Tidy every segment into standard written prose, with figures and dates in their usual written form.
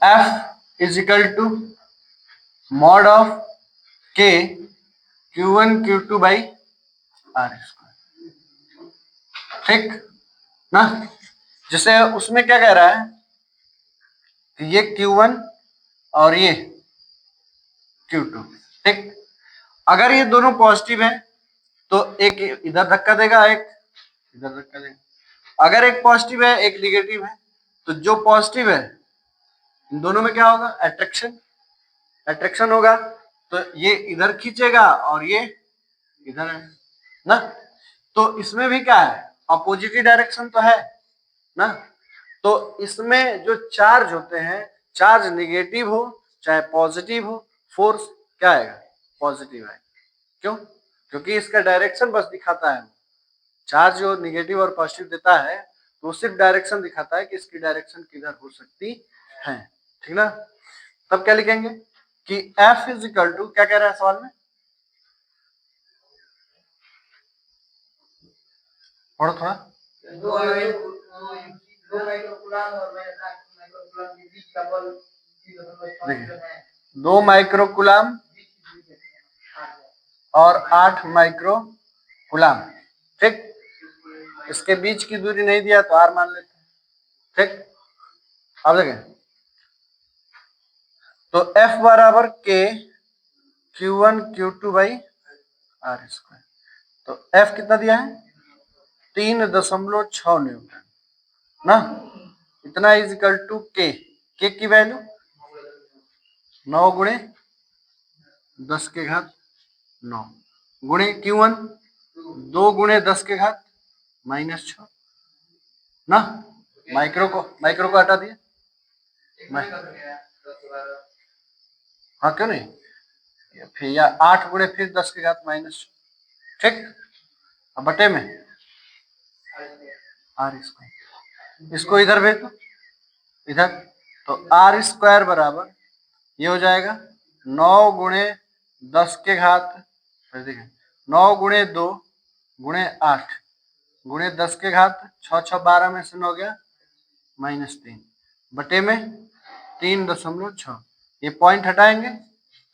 F is equal to mod of K Q1 Q2 by R square, ठीक ना। जैसे उसमें क्या कह रहा है कि ये Q1 और ये Q2, ठीक। अगर ये दोनों पॉजिटिव हैं तो एक इधर धक्का देगा, एक इधर धक्का देगा। अगर एक पॉजिटिव है एक निगेटिव है, तो जो पॉजिटिव है इन दोनों में क्या होगा, अट्रैक्शन होगा। तो ये इधर खींचेगा और ये इधर है ना। तो इसमें भी क्या है, अपोजिट डायरेक्शन तो है ना। तो इसमें जो चार्ज होते हैं, चार्ज निगेटिव हो चाहे पॉजिटिव हो, फोर्स क्या आएगा, पॉजिटिव आएगा। क्यों? क्योंकि इसका डायरेक्शन बस दिखाता है। चार्ज जो निगेटिव और पॉजिटिव देता है तो सिर्फ डायरेक्शन दिखाता है कि इसकी डायरेक्शन किधर हो सकती है, ठीक ना। तब क्या लिखेंगे कि F इज इक्वल टू, क्या कह रहा है सवाल में, और थोड़ा 2 माइक्रोकुलाम और 8 माइक्रोकुलाम, ठीक। इसके बीच की दूरी नहीं दिया तो R मान लेते हैं, ठीक। अब देखें तो F बराबर K Q1 Q2 by R square. तो F कितना दिया है, 3.6 न्यूटन ना। इतना इज इक्वल टू K की वैल्यू 9 गुणे 10 के घात 9 गुणे Q1 2 गुणे 10 के घात -6 ना। माइक्रो को हटा दिया, हाँ क्यों नहीं, फिर या 8 गुणे फिर 10 के घात -6, ठीक। अब बटे में R स्क्वायर, इसको इधर भेज दो इधर, तो R स्क्वायर बराबर ये हो जाएगा 9 गुणे 10 के घात, देखें 9 गुणे 2 गुणे 8 गुणे 10 के घात 6 6 12 में से 9 गया -3 बटे में 3.6। ये पॉइंट हटाएंगे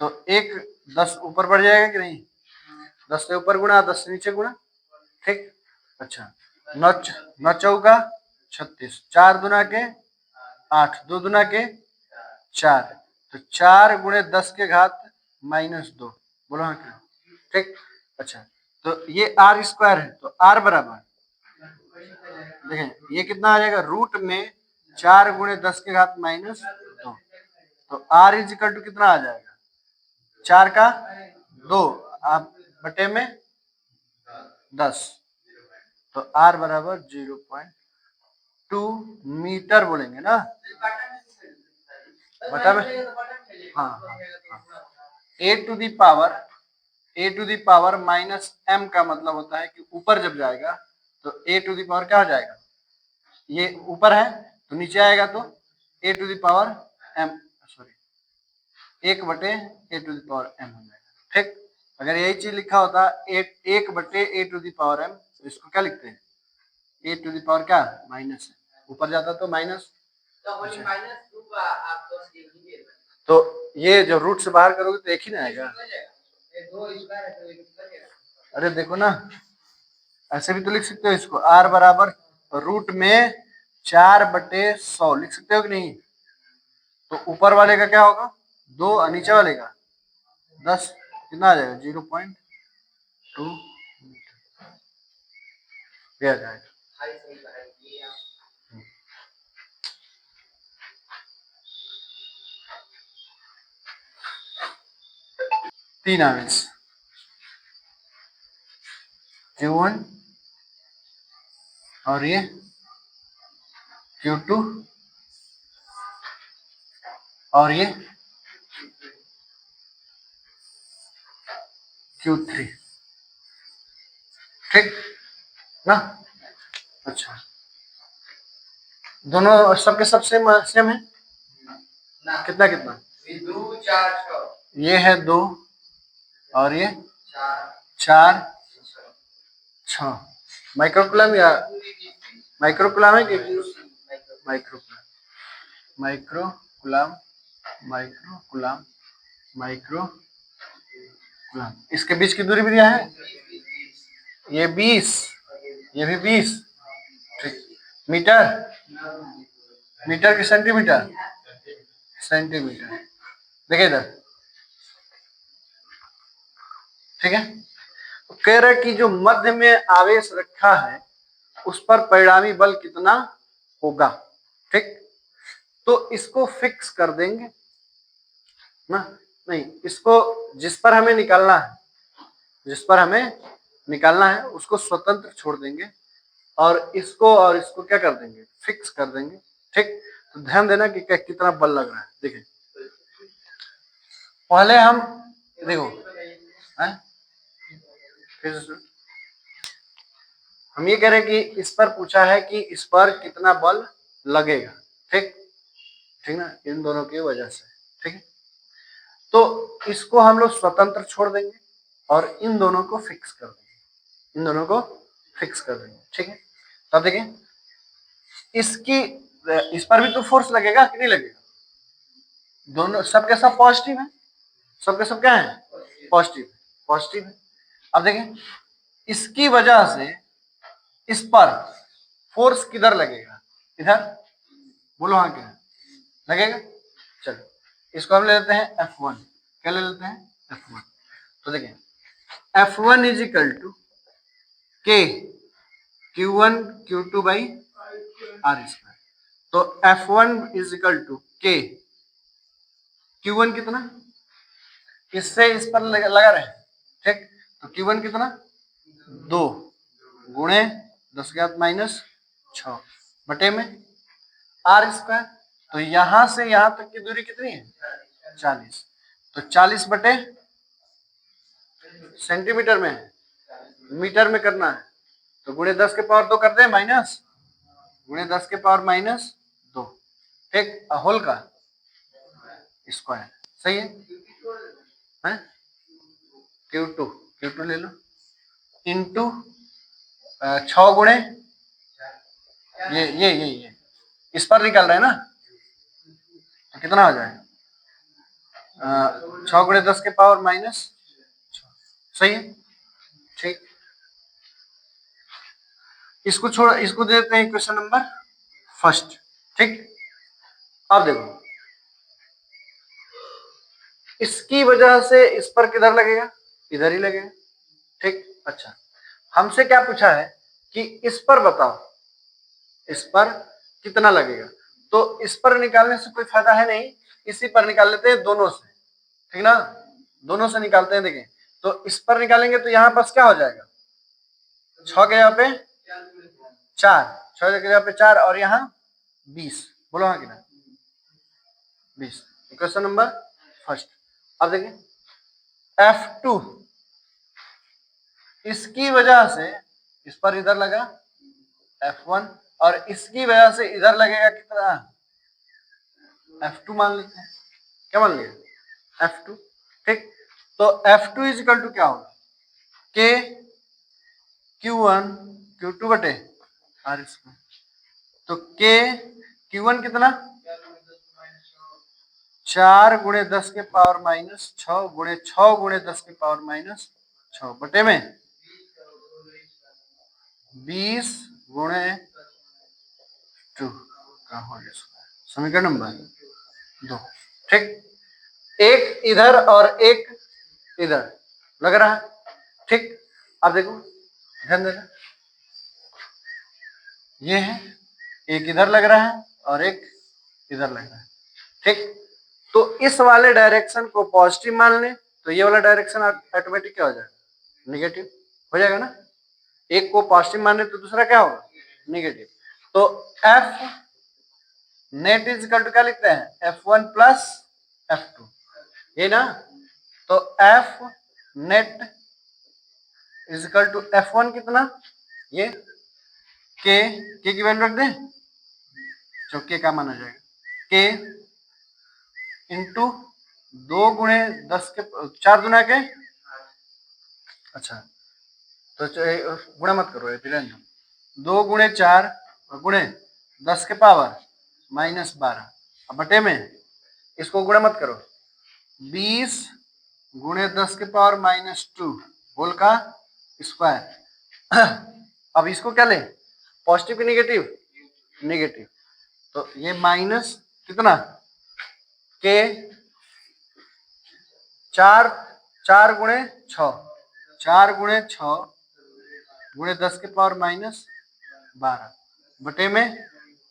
तो एक 10 ऊपर बढ़ जाएगा कि नहीं, 10 से ऊपर गुणा 10 से नीचे गुणा, ठीक। अच्छा 9 चौका 36, 4 दुना के 8, 2 दुना के 4, तो 4 गुणे 10 के घात -2, बोलो हाँ क्या, ठीक। अच्छा तो ये R स्क्वायर है, तो R बराबर देखें ये कितना आ जाएगा, रूट में 4 गुणे 10 के घात -2, तो R इज इक्वल टू कितना आ जाएगा, 4 का 2 आप बटे में 10, तो R बराबर 0.2 मीटर बोलेंगे ना, बटा में हाँ A to the power -m का मतलब होता है कि ऊपर जब जाएगा तो A टू दी पावर क्या हो जाएगा, ये ऊपर है तो नीचे आएगा तो A to the power m, sorry 1 बटे A to the power m हो जाएगा, ठीक। अगर यही चीज लिखा होता 1 बटे A to the power m, तो इसको क्या लिखते हैं, A टू दी पावर क्या माइनस है, ऊपर जाता तो माइनस, तो ये जो रूट से बाहर करोगे तो एक ही ना आएगा। अरे देखो ना, ऐसे भी तो लिख सकते हो इसको, R बराबर रूट में 4 बटे 100 लिख सकते हो कि नहीं। तो ऊपर वाले का क्या होगा 2 और नीचे वाले का 10, कितना आ जाएगा 0.2 दिया जाएगा। तीन आवेश Q1 और ये Q2 और ये Q3, ठीक ना। अच्छा दोनों सबके सब सेम है, कितना कितना, ये है 2 और ये 4 6 माइक्रोकुलम या माइक्रोकुलम है कि microcoulomb coulomb micro coulomb micro coulomb. इसके बीच की दूरी भी दिया है, ये 20, ये भी 20। ठीक, मीटर, मीटर की सेंटीमीटर, सेंटीमीटर। देखिए इधर, ठीक है। तो कह रहा है कि जो मध्य में आवेश रखा है उस पर परिणामी बल कितना होगा। ठीक, तो इसको फिक्स कर देंगे ना, नहीं, इसको जिस पर हमें निकालना है, जिस पर हमें निकालना है उसको स्वतंत्र छोड़ देंगे और इसको क्या कर देंगे, फिक्स कर देंगे। ठीक, तो ध्यान देना कि कितना बल लग रहा है। देखिए पहले हम देखो है? हम ये कह रहे हैं कि इस पर पूछा है कि इस पर कितना बल लगेगा। ठीक, ठीक ना, इन दोनों की वजह से। ठीक है, तो इसको हम लोग स्वतंत्र छोड़ देंगे और इन दोनों को फिक्स कर देंगे, इन दोनों को फिक्स कर देंगे। ठीक है, तो अब देखिए इस पर भी तो फोर्स लगेगा कि नहीं लगेगा, दोनों सबके सब पॉजिटिव है, सबके सब क्या है, पॉजिटिव, पॉजिटिव है। अब देखें इसकी वजह से इस पर फोर्स किधर लगेगा, इधर, बोलो हाँ क्या लगेगा। चलो इसको हम ले लेते हैं F1, क्या ले लेते हैं F1। तो देखें F1 is equal to K Q1 Q2 by R square. तो F1 is equal to K Q1 कितना, इससे इस पर लगा रहे। ठीक, तो Q1 कितना, 2 गुणे 10⁻⁻6 बटे में R स्क्वायर। तो यहां से यहां तक की दूरी कितनी है, 40। तो 40 बटे सेंटीमीटर में है, मीटर में करना है, तो गुणे 10 के पावर 2 कर दे माइनस, गुणे 10 के पावर -2। ठीक, होल का स्क्वायर, सही है? Q2 ले लो इंटू 6 गुणे ये इस पर निकाल रहे हैं ना, तो कितना हो जाएगा, 6 गुणे 10 के पावर -6, सही है। ठीक, इसको छोड़, इसको देते हैं क्वेश्चन नंबर फर्स्ट। ठीक, अब देखो इसकी वजह से इस पर किधर लगेगा, इधर ही लगेगा। ठीक, अच्छा हमसे क्या पूछा है कि इस पर बताओ, इस पर कितना लगेगा। तो इस पर निकालने से कोई फायदा है नहीं, इसी पर निकाल लेते हैं दोनों से। ठीक ना, दोनों से निकालते हैं। देखें तो इस पर निकालेंगे तो यहां पास क्या हो जाएगा, 6 के यहाँ पे 4, 6 के यहाँ पे 4 और यहाँ 20, बोलो हाँ कि ना, 20। Question number first. अब देखें F2 इसकी वजह से इस पर इधर लगा F1 और इसकी वजह से इधर लगेगा कितना, F2 मान लेते हैं। क्या मान लिया, F2। ठीक, तो F2 इज इक्वल टू क्या होगा, K Q1 Q2 बटे R स्क्वायर। तो K Q1 कितना, 4 गुणे 10 के पावर -6 गुणे 6 गुणे 10 के पावर -6 बटे में 20 गुणे 2 का होल स्क्वायर, समीकरण नंबर 2। ठीक, एक इधर और एक इधर लग रहा है। ठीक, अब देखो ध्यान देना, ये है, एक इधर लग रहा है और एक इधर लग रहा है। ठीक, तो इस वाले डायरेक्शन को पॉजिटिव मान लें तो ये वाला डायरेक्शन ऑटोमेटिक क्या हो जाएगा, निगेटिव हो जाएगा ना। एक को पॉजिटिव माने तो दूसरा क्या होगा, निगेटिव। तो F net is equal to क्या लिखते हैं, F1 प्लस F2, ये ना। तो F net is equal to F1 कितना, ये K की वैल्यू रख दें, जो K का माना जाएगा, K इंटू 2 गुणे 10 के 4 दुना के, अच्छा तो गुणा मत करो, 2 गुणे 4 गुणे 10 के पावर -12 बटे में इसको गुणा मत करो, 20 गुणे 10 के पावर -2 होल का स्क्वायर। अब इसको क्या ले, पॉजिटिव की नेगेटिव, नेगेटिव, तो ये माइनस कितना के 4 गुणे 6, 4 गुणे 6 गुणे 10 के पावर -12 बटे में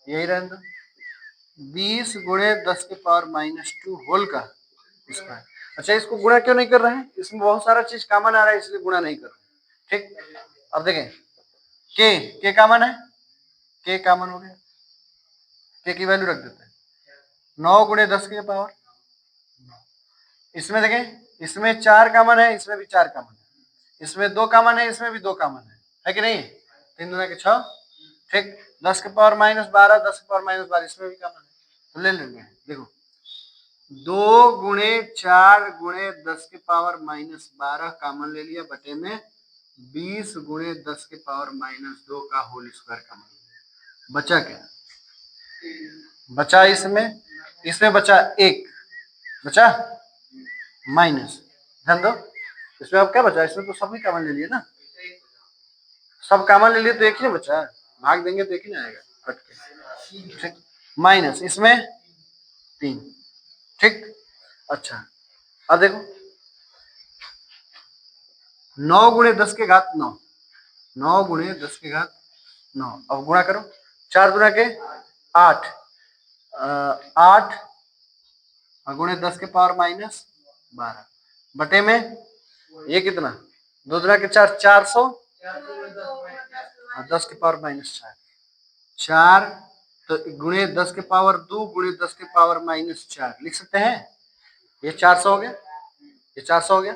यही रहने दो, 20 गुणे 10 के पावर -2 होल का स्क्वायर। अच्छा, इसको गुणा क्यों नहीं कर रहे हैं, इसमें बहुत सारा चीज कॉमन आ रहा है इसलिए गुणा नहीं कर रहे। ठीक, अब देखें के कॉमन है, के कॉमन हो गया, के की वैल्यू रख देते हैं 9 गुणे 10 के पावर। इसमें देखें, इसमें 4 कॉमन है, इसमें भी 4 कॉमन है, इसमें 2 कॉमन है, इसमें भी 2 कॉमन है कि नहीं, 3 दूना के 6। ठीक, 10 के पावर -12, 10 के पावर -12 इसमें भी कॉमन है, तो ले लेंगे। देखो 2 गुणे 4 गुणे 10 के पावर -12 कॉमन ले लिया बटे में 20 गुणे 10 के पावर -2 का होल स्क्वायर कॉमन। बचा क्या, बचा इसमें बचा 1, बचा माइनस, ध्यान दो इसमें अब क्या बचा, इसमें तो सभी कॉमन ले लिए ना, सब कॉमन ले लिए तो एक ही बचा, भाग देंगे तो एक ही ना आएगा कट के। ठीक, माइनस इसमें 3। ठीक, अच्छा अब देखो 9 गुणे 10 के घात 9, 9 गुणे 10 के घात 9, अब गुणा करो, 4 गुणा के 8, 8 गुणे 10 के पावर -12 बटे में ये कितना, 2 गुणा के 4, 400, 10 के पावर -4, 4 तो गुणे 10 के पावर 2 गुणे 10 के पावर -4 लिख सकते हैं, ये 400 हो गया, ये 400 हो गया,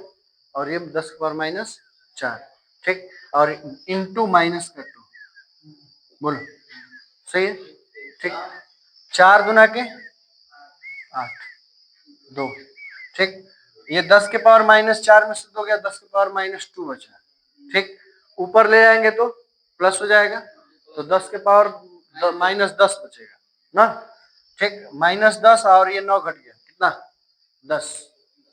और ये 10 के पावर -4। ठीक, और इंटू माइनस का 2, बोलो सही है। ठीक, 4 गुना के 8, 2। ठीक, ये 10 के पावर -4 में से 2 गया, 10 के पावर -2 बचा। ठीक, ऊपर ले जाएंगे तो प्लस हो जाएगा, तो 10 के पावर -10 बचेगा ना। ठीक, -10 और ये 9 घट गया, कितना 10,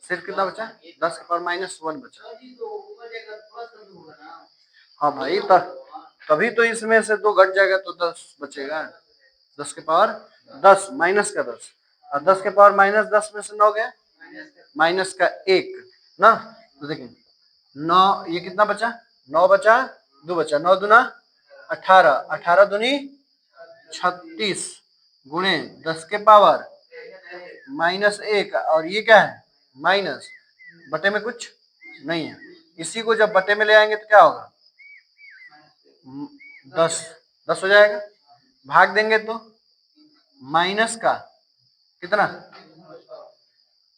सिर्फ कितना बचा, 10 के पावर -1 बचा। हाँ भाई, तभी तो इसमें से 2 घट जाएगा तो 10 बचेगा, 10 के पावर 10 माइनस का 10, और 10 के पावर -10 में से 9 गया, माइनस का 1 ना, तो देखिए 9, ये कितना बचा, 9 बचा, 2 बचा, 9 दूना 18, 18 दूनी 36 गुणे 10 के पावर -1, और ये क्या है माइनस, बटे में कुछ नहीं है, इसी को जब बटे में ले आएंगे तो क्या होगा, 10 हो जाएगा, भाग देंगे तो माइनस का कितना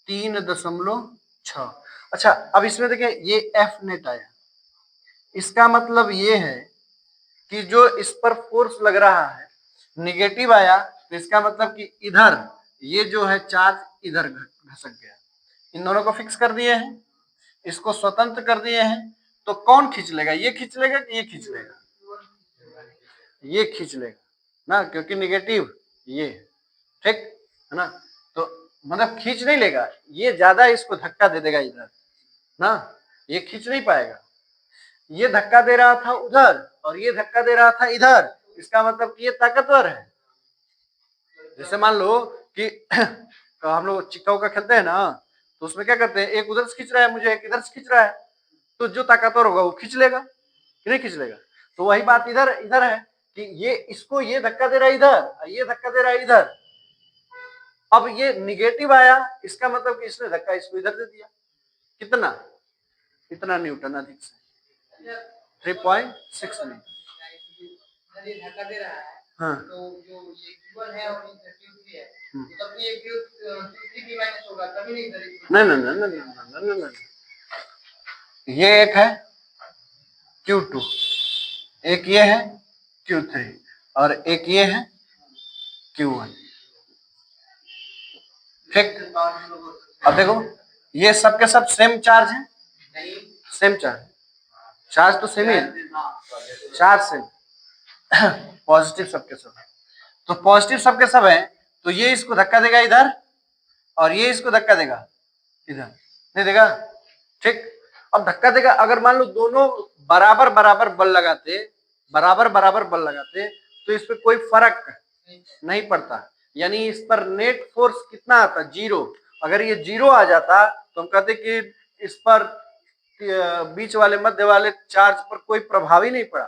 3.6। अच्छा, अब इसमें देखिए ये एफ नेट आया, इसका मतलब ये है कि जो इस पर फोर्स लग रहा है निगेटिव आया, तो इसका मतलब कि इधर ये जो है चार्ज इधर घसक गया, इन दोनों को फिक्स कर दिए हैं, इसको स्वतंत्र कर दिए हैं, तो कौन खींच लेगा, ये खींच लेगा कि ये खींच लेगा, ये खींच लेगा ना, क्योंकि निगेटिव ये, ठीक है ना, तो मतलब खींच नहीं लेगा, ये ज्यादा इसको धक्का दे देगा इधर ना, ये खींच नहीं पाएगा, ये धक्का दे रहा था उधर और ये धक्का दे रहा था इधर, इसका मतलब कि ये ताकतवर है। जैसे मान लो कि हम लोग चिक्का उक्का खेलते हैं ना, तो उसमें क्या करते हैं, एक उधर से खींच रहा है मुझे, एक इधर से खींच रहा है, तो जो ताकतवर होगा वो खींच लेगा कि नहीं खींच लेगा। तो वही बात इधर इधर है कि ये इसको ये धक्का दे रहा है इधर, ये धक्का दे रहा है इधर, अब ये निगेटिव आया, इसका मतलब कि इसने धक्का इसको इधर दे दिया, कितना, कितना न्यूटन अधिक से 3.6 न्यूटन। धक्का दे रहा है, हाँ, तो जो ये Q1 है और ये Q3 है, तो तब ये Q3 भी माइनस होगा, तभी नहीं करेगी। नहीं, ये एक है Q2, एक ये है Q3, और एक ये है Q1। ठीक, अब देखो ये सब के सब सेम चार्ज है, सेम चार्ज, चार्ज तो सेम ही है, चार्ज सेम पॉजिटिव सबके सब है, तो पॉजिटिव सबके सब है, तो ये इसको धक्का देगा इधर और ये इसको धक्का देगा इधर, नहीं देगा, ठीक। अब धक्का देगा, अगर मान लो दोनों बराबर बराबर बल लगाते, बराबर बराबर बल लगाते तो इस पे कोई फर्क नहीं पड़ता, यानी इस पर नेट फोर्स कितना आता, 0। अगर ये 0 आ जाता तो हम कहते कि इस पर बीच वाले मध्य वाले चार्ज पर कोई प्रभाव ही नहीं पड़ा।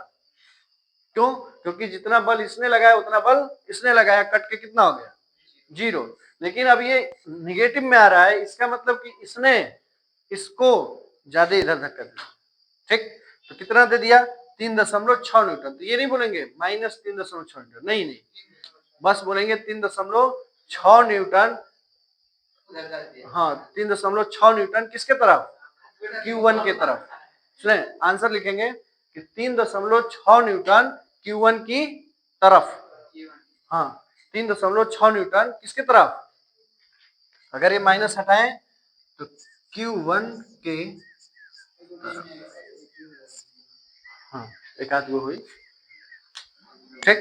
क्यों? क्योंकि जितना बल इसने लगाया उतना बल इसने लगाया, कट के कितना हो गया, 0। लेकिन अब ये निगेटिव में आ रहा है, इसका मतलब कि इसने इसको ज्यादा इधर धक्का दिया, ठीक। तो कितना दे दिया, 3.6 न्यूटन। तो ये नहीं बोलेंगे -3.6 न्यूटन, नहीं नहीं, बस बोलेंगे 3.6 न्यूटन। हाँ, 3.6 न्यूटन किसके तरफ, Q1 के तरफ। सुने, आंसर लिखेंगे कि 3.6 न्यूटन Q1 की तरफ। हाँ, 3.6 न्यूटन किसके तरफ, अगर ये माइनस हटाएं तो Q1 के तरफ। हाँ, एक आध गो हुई, ठीक।